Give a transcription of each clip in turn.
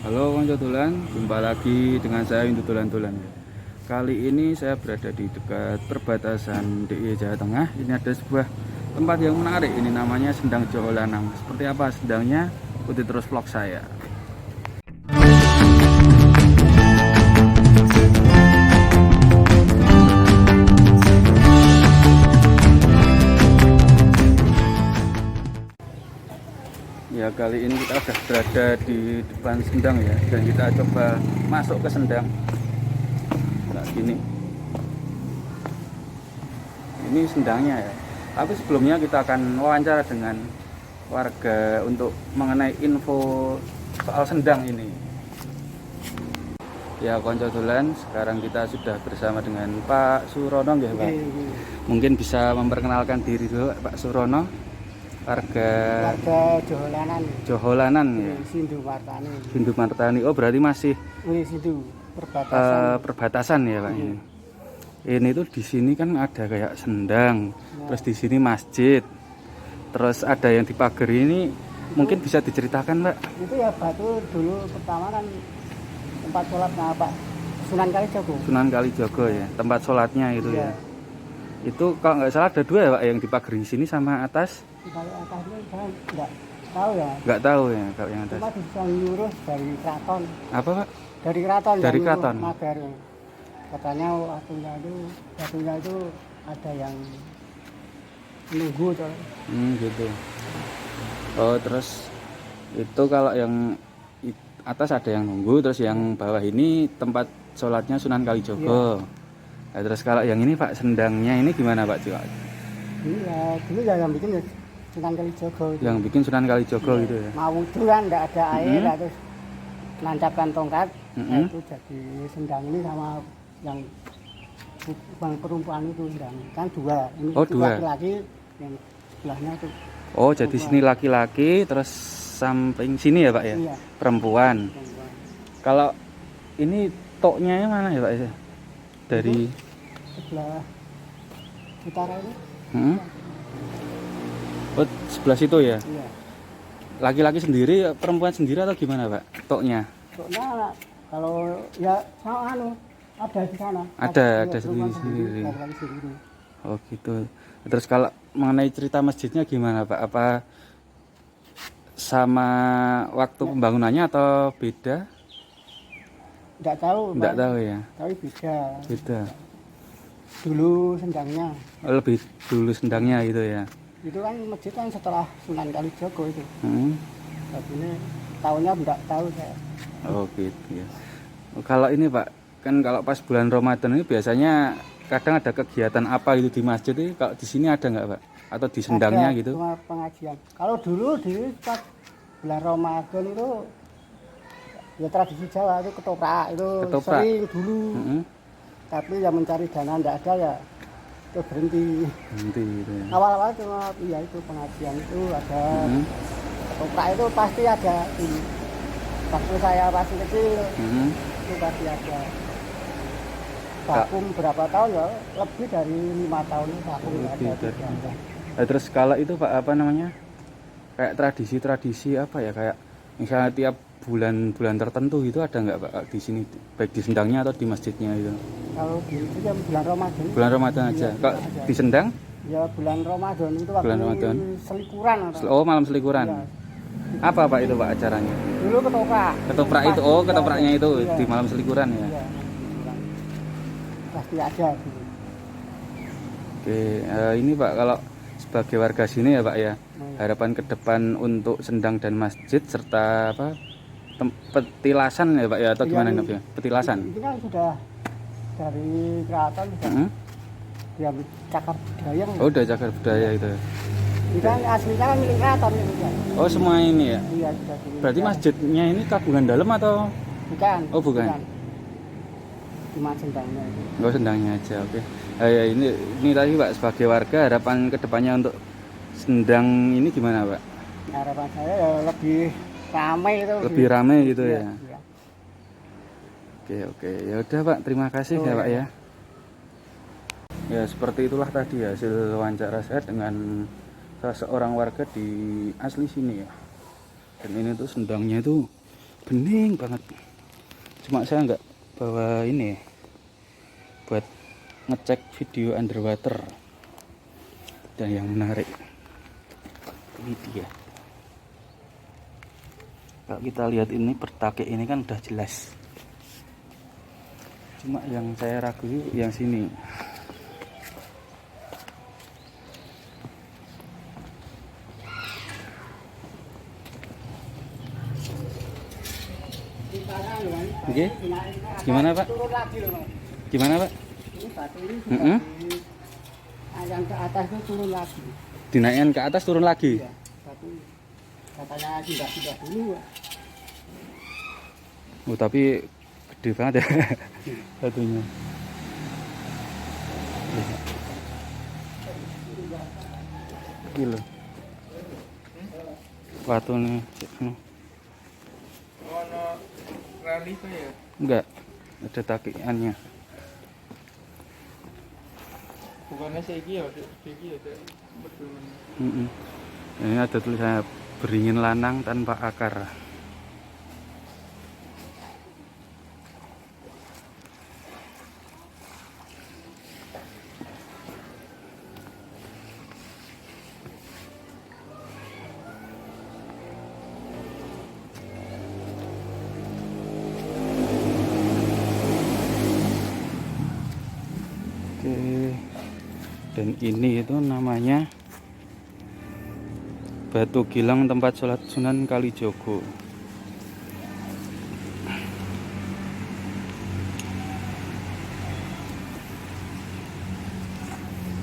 Halo konco tulan, jumpa lagi dengan saya Windu Tulan-Tulan. Kali ini saya berada di dekat perbatasan DIY Jawa Tengah. Ini ada sebuah tempat yang menarik, ini namanya Sendang Joho Lanang. Seperti apa sendangnya? Ikuti terus vlog saya. Ya, kali ini kita sudah berada di depan sendang ya, dan kita coba masuk ke sendang. Nah, gini. Ini sendangnya ya. Tapi sebelumnya kita akan wawancara dengan warga untuk mengenai info soal sendang ini. Ya, konco tulan, sekarang kita sudah bersama dengan Pak Surono ya, Pak. Mungkin bisa memperkenalkan diri dulu, Pak Surono. Warga Joholanan ya. Sindu Martani. Sindu Martani. Oh, berarti masih Sindu perbatasan. Perbatasan ya, Pak. Ini tuh di sini kan ada kayak sendang, terus di sini masjid. Terus ada yang di pagar ini, mungkin bisa diceritakan, Pak. Itu ya batu dulu pertama kan tempat sholatnya Pak Sunan Kalijogo. Sunan Kalijogo ya, tempat sholatnya itu ya. Itu kalau nggak salah ada dua ya, Pak, yang di pagar di sini sama atas. Kalau atasnya saya nggak tahu ya. Nggak tahu ya kalau yang atas. Cuma bisa nyuruh dari keraton. Apa, Pak? Dari keraton. Dari keraton. Magar. Katanya batunya itu ada yang menunggu tuh. Gitu. Oh, terus itu kalau yang atas ada yang nunggu, terus yang bawah ini tempat sholatnya Sunan Kalijogo. Nah, terus kalau yang ini, Pak, sendangnya ini gimana, Pak? Iya, dulu ya yang bikin ya Sunan Kalijogo. Yang bikin Sunan Kalijogo gitu ya. Mau wudhu kan enggak ada air, terus nancapkan tongkat, itu jadi sendang ini sama yang perempuan itu sendang. Kan dua, ini dua. Laki-laki, yang sebelahnya tuh. Oh, perempuan. Jadi sini laki-laki, terus samping sini ya, Pak ya? Iya. Perempuan. Kalau ini toknya mana ya, Pak ya? Dari sebelah utara ini. Oh, sebelah situ ya? Iya. Laki-laki sendiri, perempuan sendiri atau gimana, Pak? Toknya? Toknya kalau ya sama ada di sana. Ada sendiri. Oh, gitu. Terus kalau mengenai cerita masjidnya gimana, Pak? Apa sama waktu pembangunannya atau beda? Enggak tahu, Pak. Enggak tahu ya. Tapi beda. Beda. Dulu sendangnya. Lebih dulu sendangnya gitu ya. Itu kan masjid kan setelah Sunan Kalijogo itu. Tapi ini tahunnya enggak tahu saya. Oh, gitu ya. Kalau ini, Pak, kan kalau pas bulan Ramadan ini biasanya kadang ada kegiatan apa gitu di masjid ini. Kalau di sini ada nggak, Pak? Atau di sendangnya ada, gitu? Cuma pengajian. Kalau dulu di pas bulan Ramadan itu ya tradisi Jawa itu ketoprak itu sering dulu. Tapi yang mencari dana enggak ada ya itu berhenti gitu ya. Awal-awal cuma ya itu pengajian itu ada ketoprak itu pasti ada ini. Waktu saya masih kecil itu pasti ada. Vakum berapa tahun ya? Lebih dari 5 tahun vakum ada. Nah, terus kalau itu, Pak, apa namanya? Kayak tradisi-tradisi apa ya? Kayak misalnya tiap bulan-bulan tertentu itu ada nggak, Pak, di sini, baik di sendangnya atau di masjidnya itu? Kalau di itu ya bulan Ramadan. Bulan Ramadan aja. Kalau di sendang? Ya bulan Ramadan itu waktu bulan Ramadan. Selikuran. Oh, malam selikuran. Ya. Apa, Pak, itu, Pak, acaranya? Dulu ketoprak. Ketoprak itu, ketopraknya itu di malam selikuran ya? Iya. Pasti ada. Oke, ini, Pak, kalau sebagai warga sini ya, Pak ya, harapan ke depan untuk sendang dan masjid serta apa petilasan ya, Pak ya, atau gimana ya? Petilasan. Ini kan sudah dari keraton sudah diambil cagar budaya. Oh, udah cagar budaya itu. Ini kan aslinya kan milik keraton itu. Oh, semua ini ya? Iya, sudah. Berarti masjidnya ini kagungan dalam atau? Bukan. Oh, bukan. Cuma sendangnya itu. Oh, sendangnya aja, oke. Ya, ini tadi, Pak, sebagai warga harapan kedepannya untuk sendang ini gimana, Pak? Harapan saya ya lebih ramai itu. Lebih ramai gitu ya. Iya. Oke, ya udah, Pak, terima kasih ya, Pak ya. Ya, seperti itulah tadi hasil wawancara saya dengan salah seorang warga di asli sini ya. Dan ini tuh sendangnya itu bening banget. Cuma saya nggak bawa ini buat ngecek video underwater dan yang menarik ini dia. Kalau kita lihat ini bertakik ini kan udah jelas, cuma yang saya ragu yang sini. Oke, gimana Pak? Turun lagi loh, Mas. Gimana Pak? Ini batu ini Mm-mm. yang ke atas itu turun lagi. Dinaikkan ke atas turun lagi. Iya, batu katanya singgah-singgah dulu. Oh tapi gede banget ya batunya. Gila. Batunya. Rally Pak ya? Enggak, ada takikannya. Bukannya segi ya, betul. Mm-mm. Ini ada tulisannya beringin lanang tanpa akar. Oke, dan ini itu namanya Batu Gilang tempat sholat Sunan Kalijogo.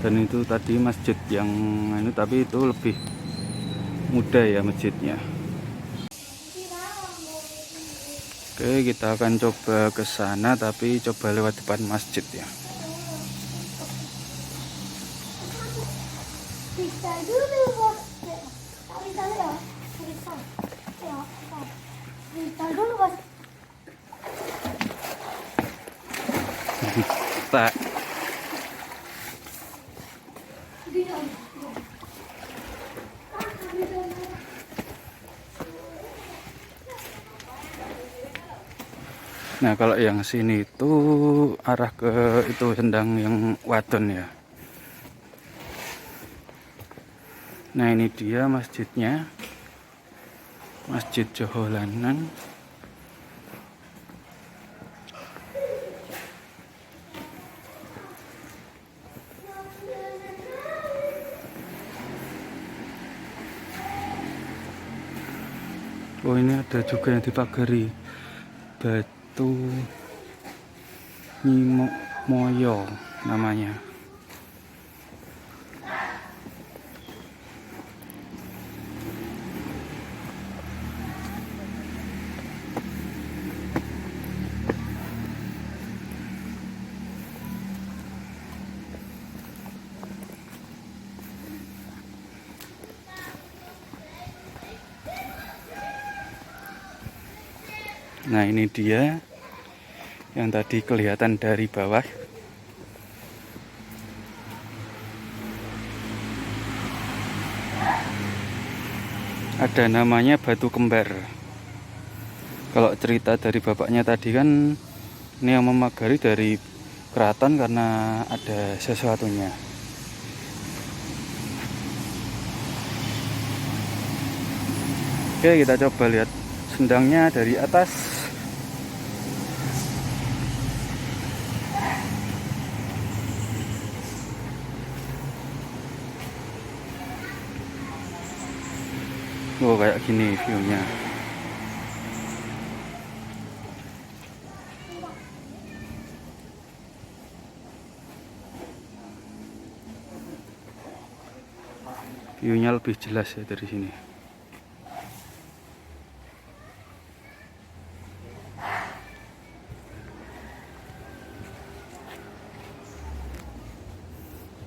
Dan itu tadi masjid yang ini, tapi itu lebih muda ya masjidnya. Oke, kita akan coba ke sana, tapi coba lewat depan masjid ya. Bisa dulu bos. Bisa ya. Bisa. Ya. Bisa dulu bos. Pak, nah kalau yang sini itu arah ke itu Sendang yang wadon ya. Nah ini dia masjidnya, Masjid Joholanan. Oh ini ada juga yang dipagari Batu Nyimo Moyo namanya. Nah ini dia yang tadi kelihatan dari bawah. Ada namanya Batu Kembar. Kalau cerita dari bapaknya tadi kan ini yang memagari dari keraton karena ada sesuatunya. Oke, kita coba lihat sendangnya dari atas. Oh kayak gini view-nya. View-nya lebih jelas ya dari sini.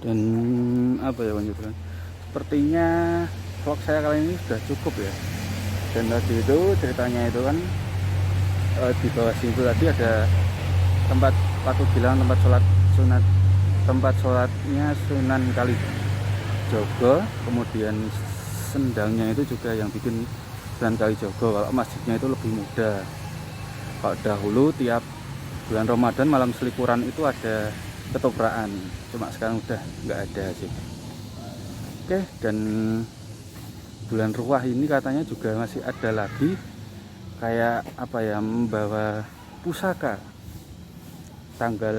Dan apa ya lanjutkan? Sepertinya vlog saya kali ini sudah cukup ya. Dan tadi itu ceritanya itu kan di bawah situ tadi ada tempat Batu Gilang, tempat sholat sunat, tempat sholatnya Sunan Kalijogo. Kemudian sendangnya itu juga yang bikin Sunan Kalijogo. Kalau masjidnya itu lebih muda. Kalau dahulu tiap bulan Ramadan malam selikuran itu ada ketopraan, cuma sekarang udah nggak ada sih. Oke, dan bulan Ruah ini katanya juga masih ada lagi kayak apa ya, membawa pusaka tanggal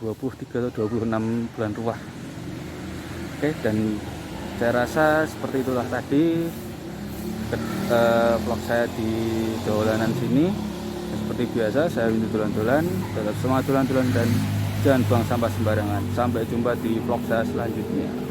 23 atau 26 bulan Ruah. Oke, dan saya rasa seperti itulah tadi vlog saya di Dolanan sini. Seperti biasa, saya Windu Dolan-Dolan, tetap semangat dolan-dolan dan jangan buang sampah sembarangan. Sampai jumpa di vlog saya selanjutnya.